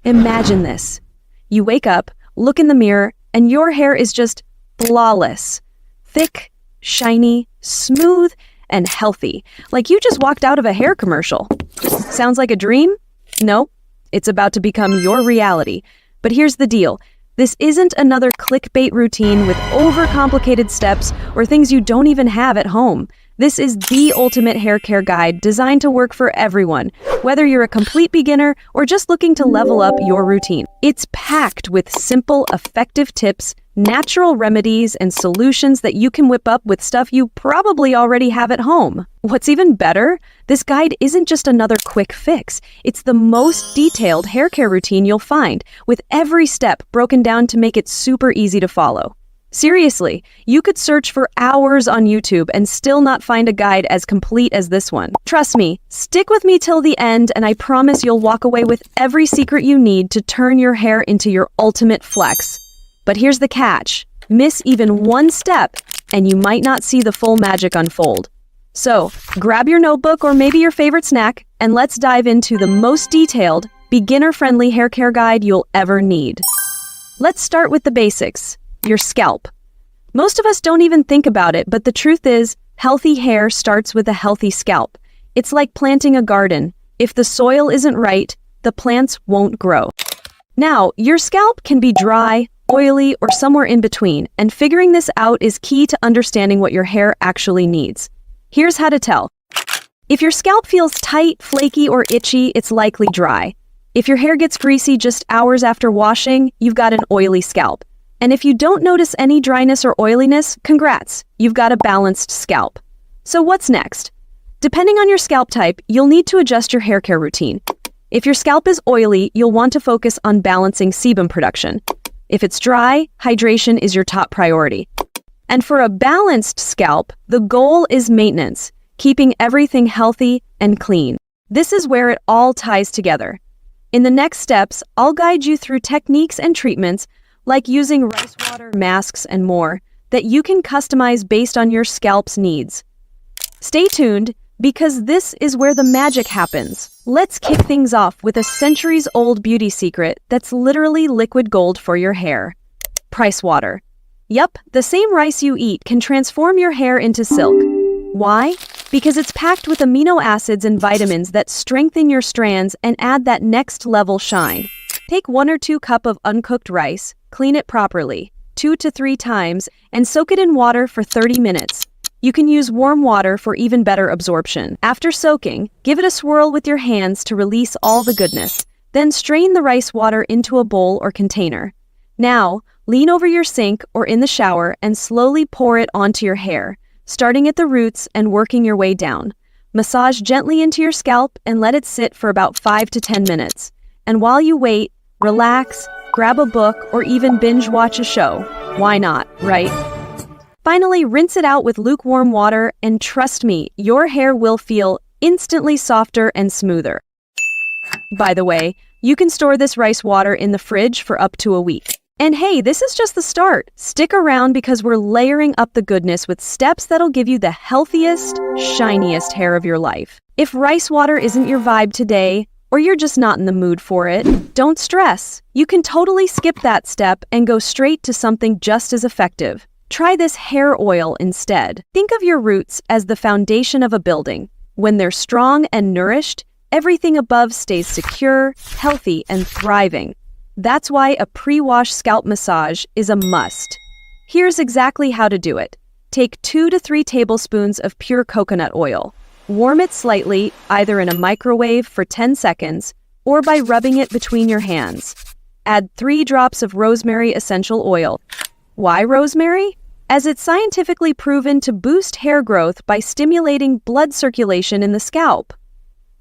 Imagine this. You wake up, look in the mirror, and your hair is just flawless. Thick, shiny, smooth, and healthy. Like you just walked out of a hair commercial. Sounds like a dream? No, it's about to become your reality. But here's the deal. This isn't another clickbait routine with overcomplicated steps or things you don't even have at home. This is the ultimate hair care guide designed to work for everyone, whether you're a complete beginner or just looking to level up your routine. It's packed with simple, effective tips, natural remedies, and solutions that you can whip up with stuff you probably already have at home. What's even better, this guide isn't just another quick fix. It's the most detailed hair care routine you'll find, with every step broken down to make it super easy to follow. Seriously, you could search for hours on YouTube and still not find a guide as complete as this one. Trust me, stick with me till the end and I promise you'll walk away with every secret you need to turn your hair into your ultimate flex. But here's the catch. Miss even one step and you might not see the full magic unfold. So, grab your notebook or maybe your favorite snack and let's dive into the most detailed, beginner-friendly hair care guide you'll ever need. Let's start with the basics. Your scalp. Most of us don't even think about it, but the truth is, healthy hair starts with a healthy scalp. It's like planting a garden. If the soil isn't right, the plants won't grow. Now, your scalp can be dry, oily, or somewhere in between, and figuring this out is key to understanding what your hair actually needs. Here's how to tell. If your scalp feels tight, flaky, or itchy, it's likely dry. If your hair gets greasy just hours after washing, you've got an oily scalp. And if you don't notice any dryness or oiliness, congrats, you've got a balanced scalp. So what's next? Depending on your scalp type, you'll need to adjust your hair care routine. If your scalp is oily, you'll want to focus on balancing sebum production. If it's dry, hydration is your top priority. And for a balanced scalp, the goal is maintenance, keeping everything healthy and clean. This is where it all ties together. In the next steps, I'll guide you through techniques and treatments like using rice water, masks, and more, that you can customize based on your scalp's needs. Stay tuned, because this is where the magic happens. Let's kick things off with a centuries-old beauty secret that's literally liquid gold for your hair. Rice water. Yup, the same rice you eat can transform your hair into silk. Why? Because it's packed with amino acids and vitamins that strengthen your strands and add that next-level shine. Take 1 or 2 cups of uncooked rice, clean it properly, 2 to 3 times, and soak it in water for 30 minutes. You can use warm water for even better absorption. After soaking, give it a swirl with your hands to release all the goodness. Then strain the rice water into a bowl or container. Now, lean over your sink or in the shower and slowly pour it onto your hair, starting at the roots and working your way down. Massage gently into your scalp and let it sit for about 5 to 10 minutes. And while you wait, relax, grab a book, or even binge watch a show. Why not, right? Finally, rinse it out with lukewarm water, and trust me, your hair will feel instantly softer and smoother. By the way, you can store this rice water in the fridge for up to a week. And hey, this is just the start. Stick around because we're layering up the goodness with steps that'll give you the healthiest, shiniest hair of your life. If rice water isn't your vibe today, or you're just not in the mood for it, don't stress. You can totally skip that step and go straight to something just as effective. Try this hair oil instead. Think of your roots as the foundation of a building. When they're strong and nourished, everything above stays secure, healthy, and thriving. That's why a pre-wash scalp massage is a must. Here's exactly how to do it. Take 2 to 3 tablespoons of pure coconut oil. Warm it slightly, either in a microwave for 10 seconds or by rubbing it between your hands. Add 3 drops of rosemary essential oil. Why rosemary? As it's scientifically proven to boost hair growth by stimulating blood circulation in the scalp.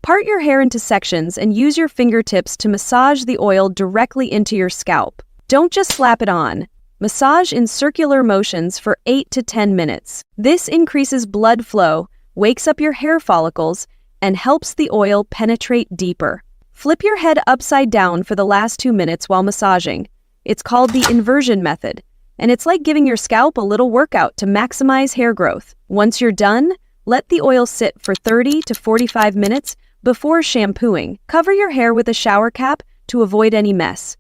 Part your hair into sections and use your fingertips to massage the oil directly into your scalp. Don't just slap it on. Massage in circular motions for 8 to 10 minutes. This increases blood flow, wakes up your hair follicles, and helps the oil penetrate deeper. Flip your head upside down for the last 2 minutes while massaging. It's called the inversion method, and it's like giving your scalp a little workout to maximize hair growth. Once you're done, let the oil sit for 30 to 45 minutes before shampooing. Cover your hair with a shower cap to avoid any mess.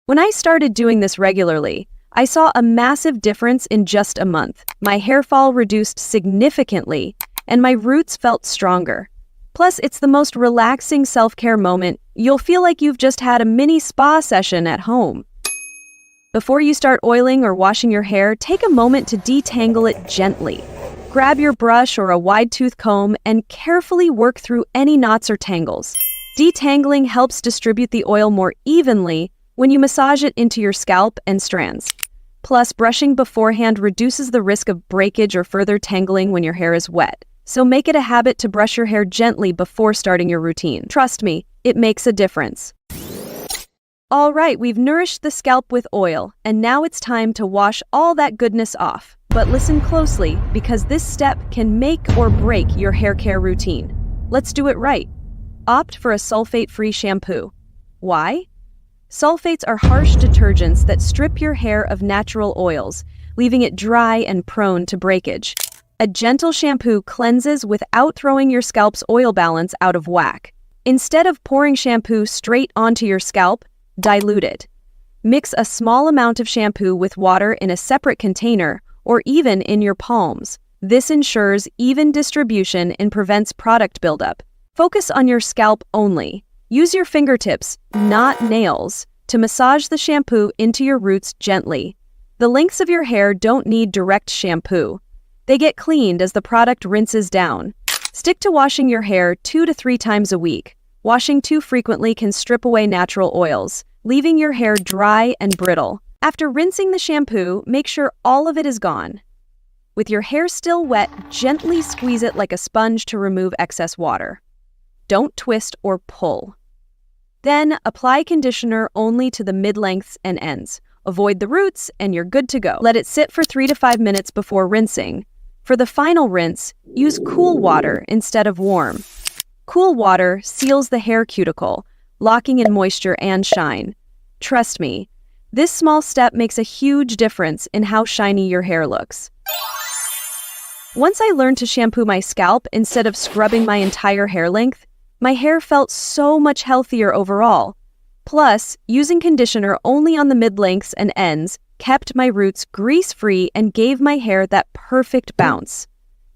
When I started doing this regularly, I saw a massive difference in just a month. My hair fall reduced significantly, and my roots felt stronger. Plus, it's the most relaxing self-care moment. You'll feel like you've just had a mini spa session at home. Before you start oiling or washing your hair, take a moment to detangle it gently. Grab your brush or a wide-tooth comb and carefully work through any knots or tangles. Detangling helps distribute the oil more evenly when you massage it into your scalp and strands. Plus, brushing beforehand reduces the risk of breakage or further tangling when your hair is wet. So make it a habit to brush your hair gently before starting your routine. Trust me, it makes a difference. All right, we've nourished the scalp with oil, and now it's time to wash all that goodness off. But listen closely, because this step can make or break your hair care routine. Let's do it right. Opt for a sulfate-free shampoo. Why? Sulfates are harsh detergents that strip your hair of natural oils, leaving it dry and prone to breakage. A gentle shampoo cleanses without throwing your scalp's oil balance out of whack. Instead of pouring shampoo straight onto your scalp, dilute it. Mix a small amount of shampoo with water in a separate container or even in your palms. This ensures even distribution and prevents product buildup. Focus on your scalp only. Use your fingertips, not nails, to massage the shampoo into your roots gently. The lengths of your hair don't need direct shampoo. They get cleaned as the product rinses down. Stick to washing your hair 2 to 3 times a week. Washing too frequently can strip away natural oils, leaving your hair dry and brittle. After rinsing the shampoo, make sure all of it is gone. With your hair still wet, gently squeeze it like a sponge to remove excess water. Don't twist or pull. Then, apply conditioner only to the mid-lengths and ends. Avoid the roots, and you're good to go. Let it sit for 3 to 5 minutes before rinsing. For the final rinse, use cool water instead of warm. Cool water seals the hair cuticle, locking in moisture and shine. Trust me, this small step makes a huge difference in how shiny your hair looks. Once I learned to shampoo my scalp instead of scrubbing my entire hair length, my hair felt so much healthier overall. Plus, using conditioner only on the mid-lengths and ends kept my roots grease-free and gave my hair that perfect bounce.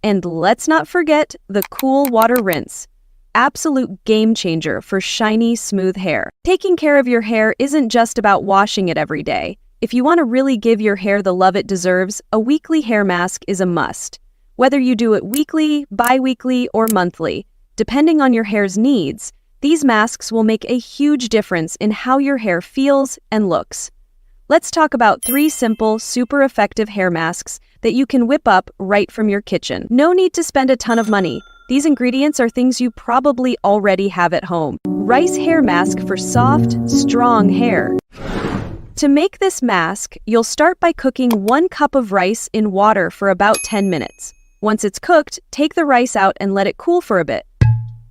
And let's not forget the cool water rinse. Absolute game changer for shiny, smooth hair. Taking care of your hair isn't just about washing it every day. If you want to really give your hair the love it deserves, a weekly hair mask is a must. Whether you do it weekly, bi-weekly, or monthly, depending on your hair's needs, these masks will make a huge difference in how your hair feels and looks. Let's talk about 3 simple, super effective hair masks that you can whip up right from your kitchen. No need to spend a ton of money. These ingredients are things you probably already have at home. Rice hair mask for soft, strong hair. To make this mask, you'll start by cooking 1 cup of rice in water for about 10 minutes. Once it's cooked, take the rice out and let it cool for a bit.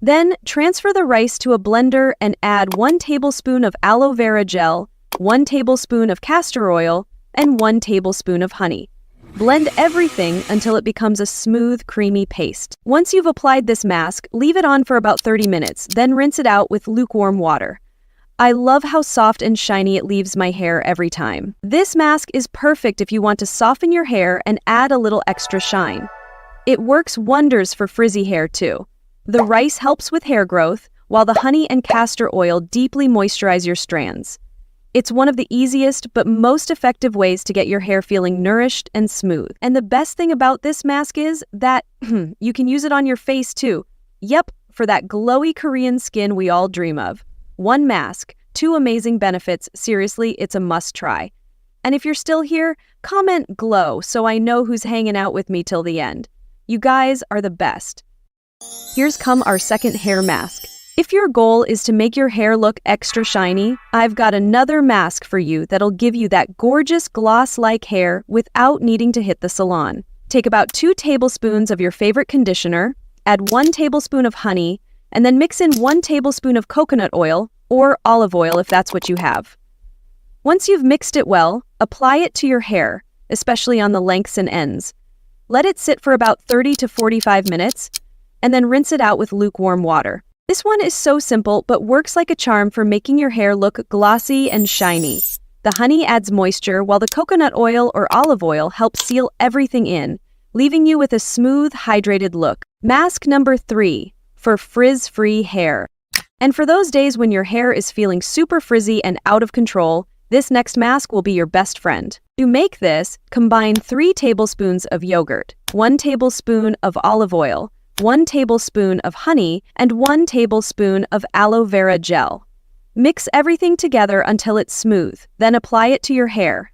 Then, transfer the rice to a blender and add 1 tablespoon of aloe vera gel, 1 tablespoon of castor oil, and 1 tablespoon of honey. Blend everything until it becomes a smooth, creamy paste. Once you've applied this mask, leave it on for about 30 minutes, then rinse it out with lukewarm water. I love how soft and shiny it leaves my hair every time. This mask is perfect if you want to soften your hair and add a little extra shine. It works wonders for frizzy hair too. The rice helps with hair growth, while the honey and castor oil deeply moisturize your strands. It's one of the easiest but most effective ways to get your hair feeling nourished and smooth. And the best thing about this mask is that you can use it on your face too. Yep, for that glowy Korean skin we all dream of. 1 mask, 2 amazing benefits. Seriously, it's a must try. And if you're still here, comment glow so I know who's hanging out with me till the end. You guys are the best. Here's come our second hair mask. If your goal is to make your hair look extra shiny, I've got another mask for you that'll give you that gorgeous gloss-like hair without needing to hit the salon. Take about 2 tablespoons of your favorite conditioner, add 1 tablespoon of honey, and then mix in 1 tablespoon of coconut oil or olive oil if that's what you have. Once you've mixed it well, apply it to your hair, especially on the lengths and ends. Let it sit for about 30 to 45 minutes, and then rinse it out with lukewarm water. This one is so simple but works like a charm for making your hair look glossy and shiny. The honey adds moisture while the coconut oil or olive oil helps seal everything in, leaving you with a smooth, hydrated look. Mask number 3, for frizz-free hair. And for those days when your hair is feeling super frizzy and out of control, this next mask will be your best friend. To make this, combine 3 tablespoons of yogurt, 1 tablespoon of olive oil, 1 tablespoon of honey, and 1 tablespoon of aloe vera gel. Mix everything together until it's smooth, then apply it to your hair.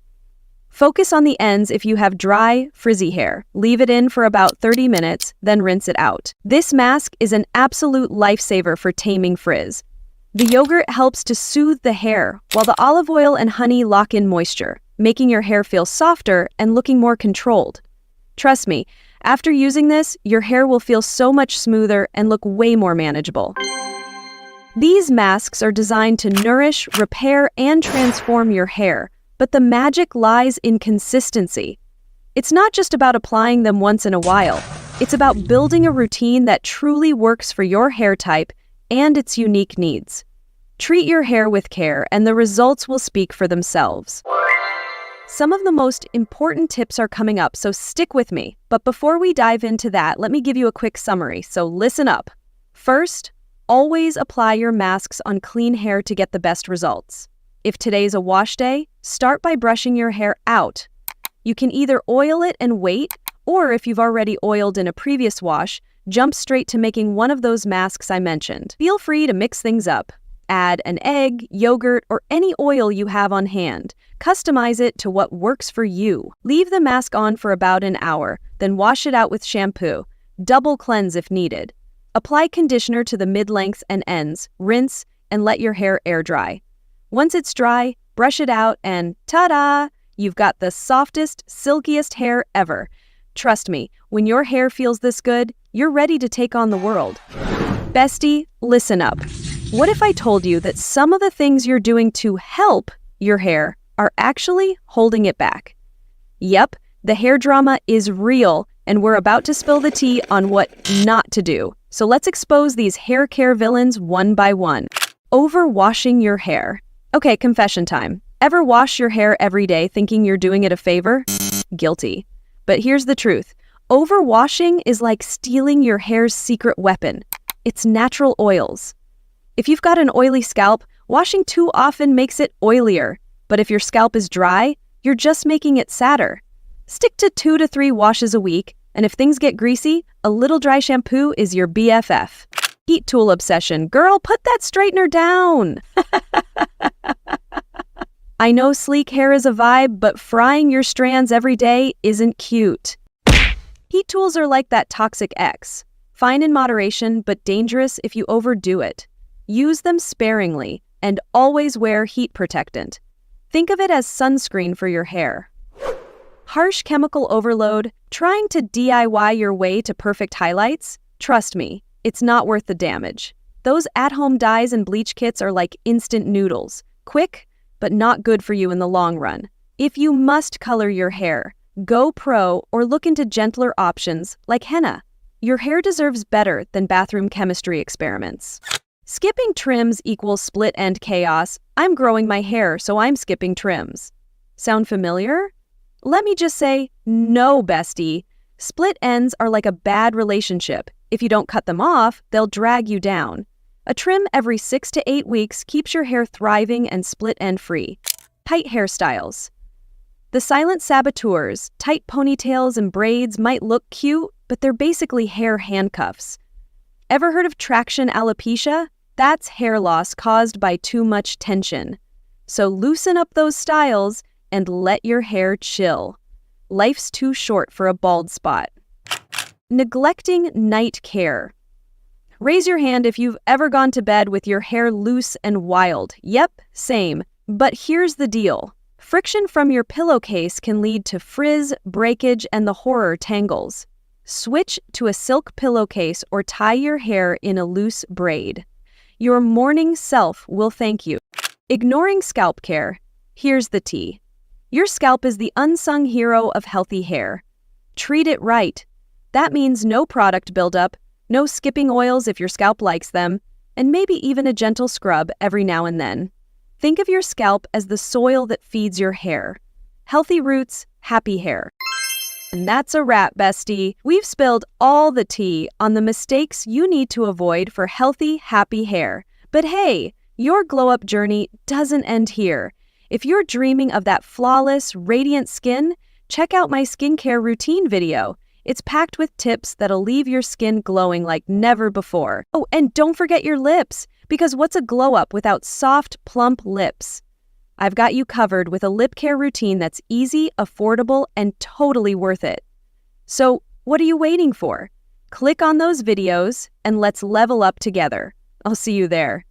Focus on the ends if you have dry, frizzy hair. Leave it in for about 30 minutes, then rinse it out. This mask is an absolute lifesaver for taming frizz. The yogurt helps to soothe the hair, while the olive oil and honey lock in moisture, making your hair feel softer and looking more controlled. Trust me, after using this, your hair will feel so much smoother and look way more manageable. These masks are designed to nourish, repair, and transform your hair, but the magic lies in consistency. It's not just about applying them once in a while. It's about building a routine that truly works for your hair type and its unique needs. Treat your hair with care, and the results will speak for themselves. Some of the most important tips are coming up, so stick with me. But before we dive into that, let me give you a quick summary, so listen up. First, always apply your masks on clean hair to get the best results. If today's a wash day, start by brushing your hair out. You can either oil it and wait, or if you've already oiled in a previous wash, jump straight to making one of those masks I mentioned. Feel free to mix things up. Add an egg, yogurt, or any oil you have on hand. Customize it to what works for you. Leave the mask on for about an hour, then wash it out with shampoo. Double cleanse if needed. Apply conditioner to the mid-lengths and ends, rinse, and let your hair air dry. Once it's dry, brush it out and ta-da! You've got the softest, silkiest hair ever. Trust me, when your hair feels this good, you're ready to take on the world. Bestie, listen up. What if I told you that some of the things you're doing to help your hair are actually holding it back? Yep, the hair drama is real, and we're about to spill the tea on what not to do. So let's expose these hair care villains one by one. Overwashing your hair. Okay, confession time. Ever wash your hair every day thinking you're doing it a favor? Guilty. But here's the truth. Overwashing is like stealing your hair's secret weapon. It's natural oils. If you've got an oily scalp, washing too often makes it oilier. But if your scalp is dry, you're just making it sadder. Stick to 2 to 3 washes a week, and if things get greasy, a little dry shampoo is your BFF. Heat tool obsession. Girl, put that straightener down! I know sleek hair is a vibe, but frying your strands every day isn't cute. Heat tools are like that toxic ex. Fine in moderation, but dangerous if you overdo it. Use them sparingly, and always wear heat protectant. Think of it as sunscreen for your hair. Harsh chemical overload, trying to DIY your way to perfect highlights? Trust me, it's not worth the damage. Those at-home dyes and bleach kits are like instant noodles. Quick, but not good for you in the long run. If you must color your hair, go pro or look into gentler options like henna. Your hair deserves better than bathroom chemistry experiments. Skipping trims equals split end chaos. I'm growing my hair, so I'm skipping trims. Sound familiar? Let me just say, no, bestie. Split ends are like a bad relationship. If you don't cut them off, they'll drag you down. A trim every 6 to 8 weeks keeps your hair thriving and split end free. Tight hairstyles. The silent saboteurs, tight ponytails and braids might look cute, but they're basically hair handcuffs. Ever heard of traction alopecia? That's hair loss caused by too much tension. So loosen up those styles and let your hair chill. Life's too short for a bald spot. Neglecting night care. Raise your hand if you've ever gone to bed with your hair loose and wild. Yep, same. But here's the deal. Friction from your pillowcase can lead to frizz, breakage, and the horror tangles. Switch to a silk pillowcase or tie your hair in a loose braid. Your morning self will thank you. Ignoring scalp care. Here's the tea. Your scalp is the unsung hero of healthy hair. Treat it right. That means no product buildup, no skipping oils if your scalp likes them, and maybe even a gentle scrub every now and then. Think of your scalp as the soil that feeds your hair. Healthy roots, happy hair. And that's a wrap, bestie. We've spilled all the tea on the mistakes you need to avoid for healthy, happy hair. But hey, your glow-up journey doesn't end here. If you're dreaming of that flawless, radiant skin, check out my skincare routine video. It's packed with tips that'll leave your skin glowing like never before. Oh, and don't forget your lips, because what's a glow-up without soft, plump lips? I've got you covered with a lip care routine that's easy, affordable, and totally worth it. So, what are you waiting for? Click on those videos and let's level up together. I'll see you there.